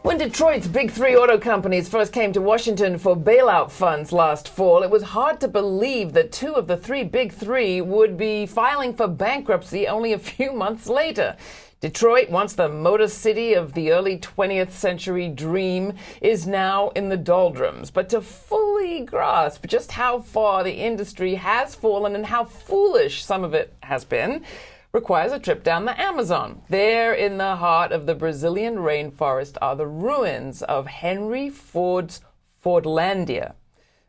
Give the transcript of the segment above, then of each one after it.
When Detroit's big three auto companies first came to Washington for bailout funds last fall, it was hard to believe that two of the three big three would be filing for bankruptcy only a few months later. Detroit, once the Motor City of the early 20th century dream, is now in the doldrums. But to fully grasp just how far the industry has fallen and how foolish some of it has been, requires a trip down the Amazon. There in the heart of the Brazilian rainforest are the ruins of Henry Ford's Fordlandia,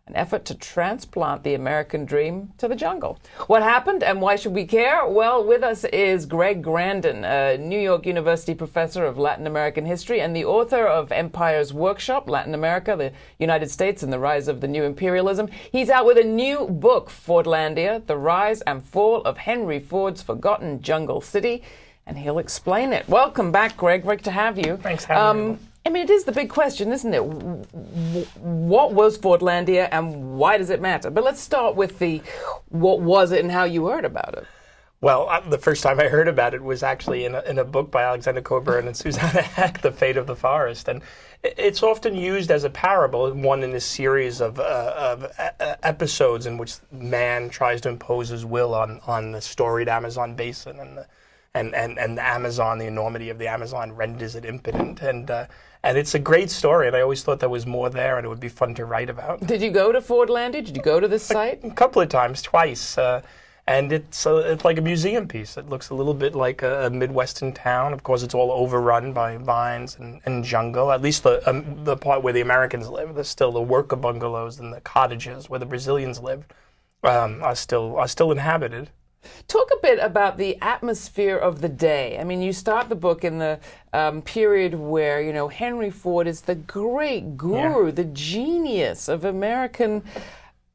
an effort to transplant the American dream to the jungle. What happened and why should we care? Well, with us is Grandin, a New York University professor of Latin American history and the author of Empire's Workshop, Latin America, the United States and the Rise of the New Imperialism. He's out with a new book, Fordlandia, The Rise and Fall of Henry Ford's Forgotten Jungle City, and he'll explain it. Welcome back, Greg. Great to have you. Thanks for having me. I mean, it is the big question, isn't it? What was Fordlandia and why does it matter? But let's start with the what was it and how you heard about it. Well, the first time I heard about it was actually in a book by Alexander Coburn and Susanna Heck, The Fate of the Forest. And it's often used as a parable, one in a series of episodes in which man tries to impose his will on the storied Amazon basin, and the Amazon, the enormity of the Amazon renders it impotent. And it's a great story, and I always thought there was more there, and it would be fun to write about. Did you go to Fordlandia? Did you go to this site? A couple of times, twice. And it's like a museum piece. It looks a little bit like a Midwestern town. Of course, it's all overrun by vines and jungle. At least the part where the Americans live. There's still the worker bungalows and the cottages where the Brazilians live are still inhabited. Talk a bit about the atmosphere of the day. I mean, you start the book in the period where, you know, Henry Ford is the great guru, the genius of American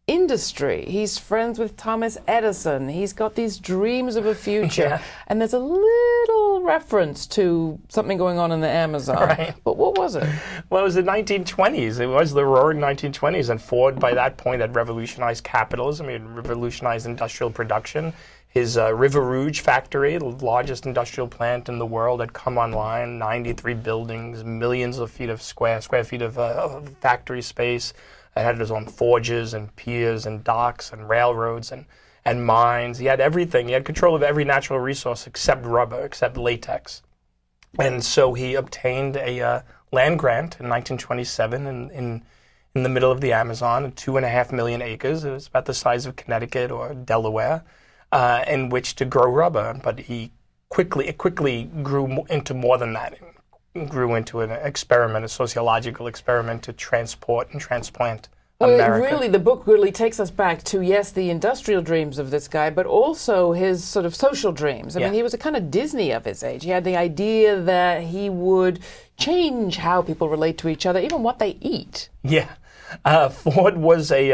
industry. He's friends with Thomas Edison. He's got these dreams of a future. And there's a little reference to something going on in the Amazon. Right. But what was it? Well, it was the 1920s. It was the roaring 1920s. And Ford, by that point, had revolutionized capitalism. He had revolutionized industrial production. His River Rouge factory, the largest industrial plant in the world, had come online. 93 buildings, millions of square feet of factory space. It had his own forges and piers and docks and railroads and mines. He had everything. He had control of every natural resource except rubber, except latex. And so he obtained a land grant in 1927 in the middle of the Amazon, 2.5 million acres. It was about the size of Connecticut or Delaware, in which to grow rubber. But it quickly grew into more than that. It grew into an experiment, a sociological experiment to transport and transplant America. The book really takes us back to, yes, the industrial dreams of this guy, but also his sort of social dreams. I mean, he was a kind of Disney of his age. He had the idea that he would change how people relate to each other, even what they eat. Yeah. Ford was he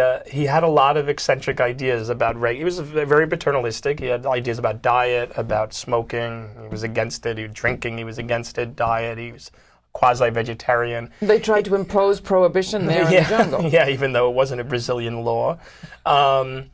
had a lot of eccentric ideas about he was very paternalistic. He had ideas about diet, about smoking. He was against it. Drinking, he was against it. Diet, he was quasi-vegetarian. They tried to impose prohibition there in the jungle. Yeah, even though it wasn't a Brazilian law. And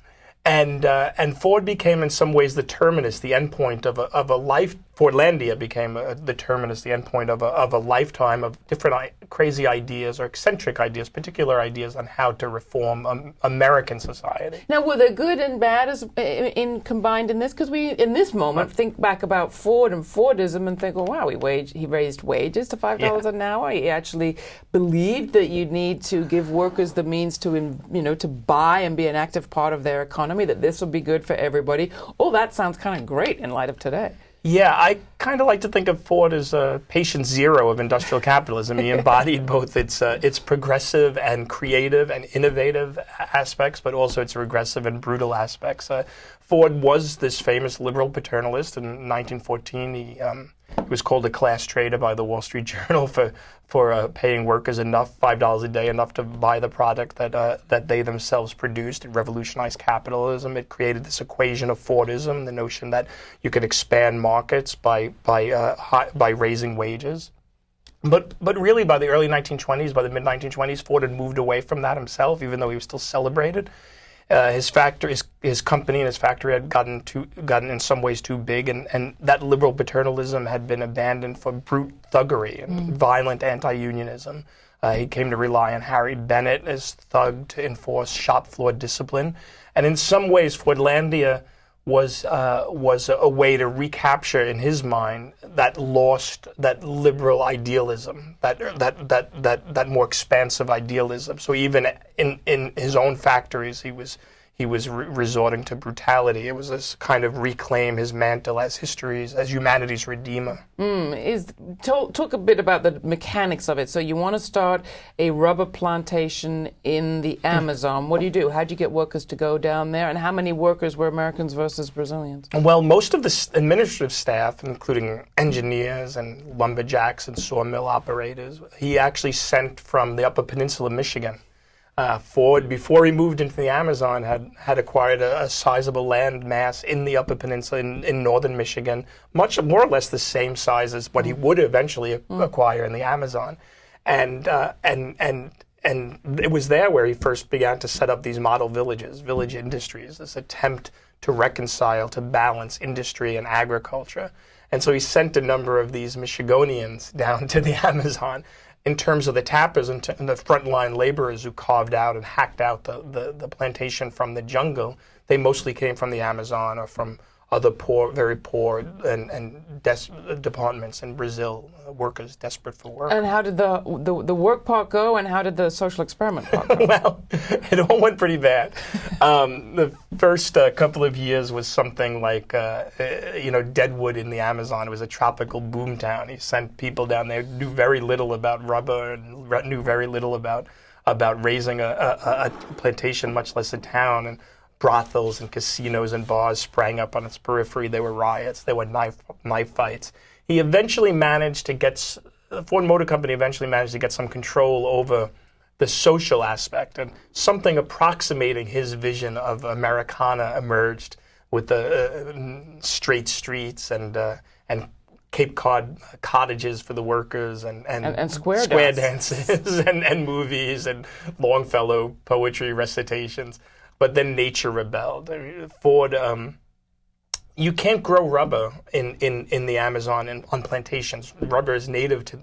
Ford became in some ways the terminus, the endpoint of a life. Fordlandia became the terminus, the endpoint of a lifetime of different crazy ideas or eccentric ideas, particular ideas on how to reform American society. Now, were there good and bad combined in this? Because we, in this moment, think back about Ford and Fordism and think, oh, wow, he raised wages to $5 an hour. He actually believed that you'd need to give workers the means to, to buy and be an active part of their economy, that this would be good for everybody. All that sounds kind of great in light of today. Yeah, I kind of like to think of Ford as patient zero of industrial capitalism. He embodied both its progressive and creative and innovative aspects, but also its regressive and brutal aspects. Ford was this famous liberal paternalist. In 1914, he was called a class traitor by the Wall Street Journal for paying workers enough, $5 a day, enough to buy the product that they themselves produced. It revolutionized capitalism. It created this equation of Fordism, the notion that you could expand markets by raising wages. But really, by the early 1920s, by the mid-1920s, Ford had moved away from that himself, even though he was still celebrated. his company and his factory had gotten in some ways too big, and that liberal paternalism had been abandoned for brute thuggery and violent anti-unionism. He came to rely on Harry Bennett as thug to enforce shop floor discipline, and in some ways, Fordlandia was a way to recapture in his mind that liberal idealism, that more expansive idealism. So even in his own factories, he was resorting to brutality. It was this kind of reclaim his mantle as humanity's redeemer. Talk a bit about the mechanics of it. So you want to start a rubber plantation in the Amazon. What do? How do you get workers to go down there? And how many workers were Americans versus Brazilians? Well, most of the administrative staff, including engineers and lumberjacks and sawmill operators, he actually sent from the Upper Peninsula of Michigan. Ford, before he moved into the Amazon, had acquired a sizable land mass in the Upper Peninsula in northern Michigan, much more or less the same size as what he would eventually acquire in the Amazon, and it was there where he first began to set up these model villages, village industries, this attempt to reconcile, to balance industry and agriculture, and so he sent a number of these Michigonians down to the Amazon. In terms of the tappers and the frontline laborers who carved out and hacked out the plantation from the jungle, they mostly came from the Amazon or from other very poor departments in Brazil, workers desperate for work. And how did the work part go, and how did the social experiment part go? Well, it all went pretty bad. The first couple of years was something like, Deadwood in the Amazon. It was a tropical boom town. He sent people down there, knew very little about rubber, and knew very little about raising a plantation, much less a town. And brothels and casinos and bars sprang up on its periphery. There were riots. There were knife fights. He eventually managed to get, the Ford Motor Company eventually managed to get some control over the social aspect, and something approximating his vision of Americana emerged with the straight streets and Cape Cod cottages for the workers and square dances and movies and Longfellow poetry recitations. But then nature rebelled. Ford, you can't grow rubber in the Amazon and on plantations. Rubber is native to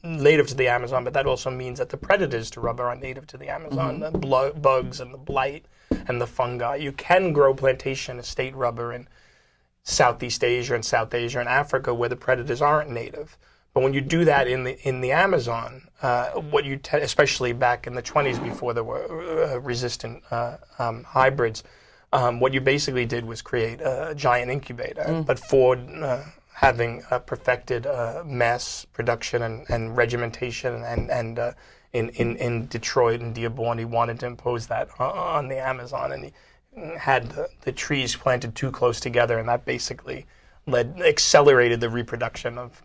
the Amazon, but that also means that the predators to rubber are native to the Amazon, the bugs and the blight and the fungi. You can grow plantation estate rubber in Southeast Asia and South Asia and Africa where the predators aren't native. But when you do that in the Amazon, especially back in the 20s before there were resistant hybrids, what you basically did was create a giant incubator. But Ford, having perfected mass production and regimentation, and in Detroit and Dearborn, he wanted to impose that on the Amazon, and he had the trees planted too close together, and that basically accelerated the reproduction of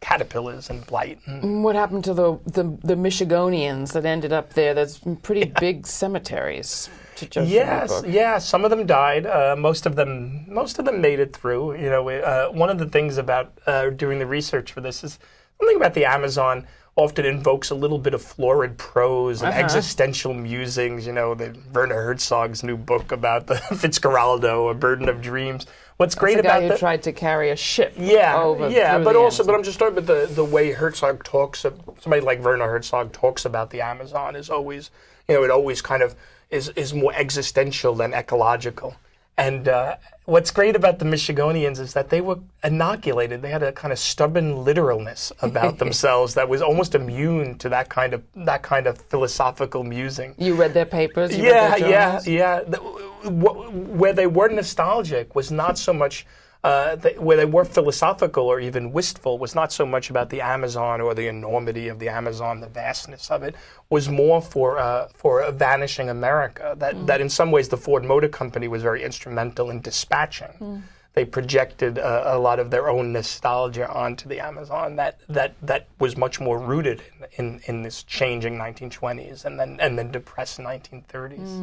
caterpillars and blight. What happened to the Michigonians that ended up there? There's pretty big cemeteries. Yes. Some of them died. Most of them made it through. One of the things about doing the research for this is something about the Amazon often invokes a little bit of florid prose and existential musings. The Werner Herzog's new book about the Fitzcarraldo, A Burden of Dreams. What's great about the guy who tried to carry a ship over but I'm just talking about the way Herzog talks. Somebody like Werner Herzog talks about the Amazon is always, it always kind of is more existential than ecological. And what's great about the Michigonians is that they were inoculated. They had a kind of stubborn literalness about themselves that was almost immune to that kind of philosophical musing. You read their papers? Yeah. Where they were nostalgic was not so much. Where they were philosophical or even wistful was not so much about the Amazon or the enormity of the Amazon, the vastness of it, was more for a vanishing America. That in some ways the Ford Motor Company was very instrumental in dispatching. They projected a lot of their own nostalgia onto the Amazon that was much more rooted in this changing 1920s and then depressed 1930s.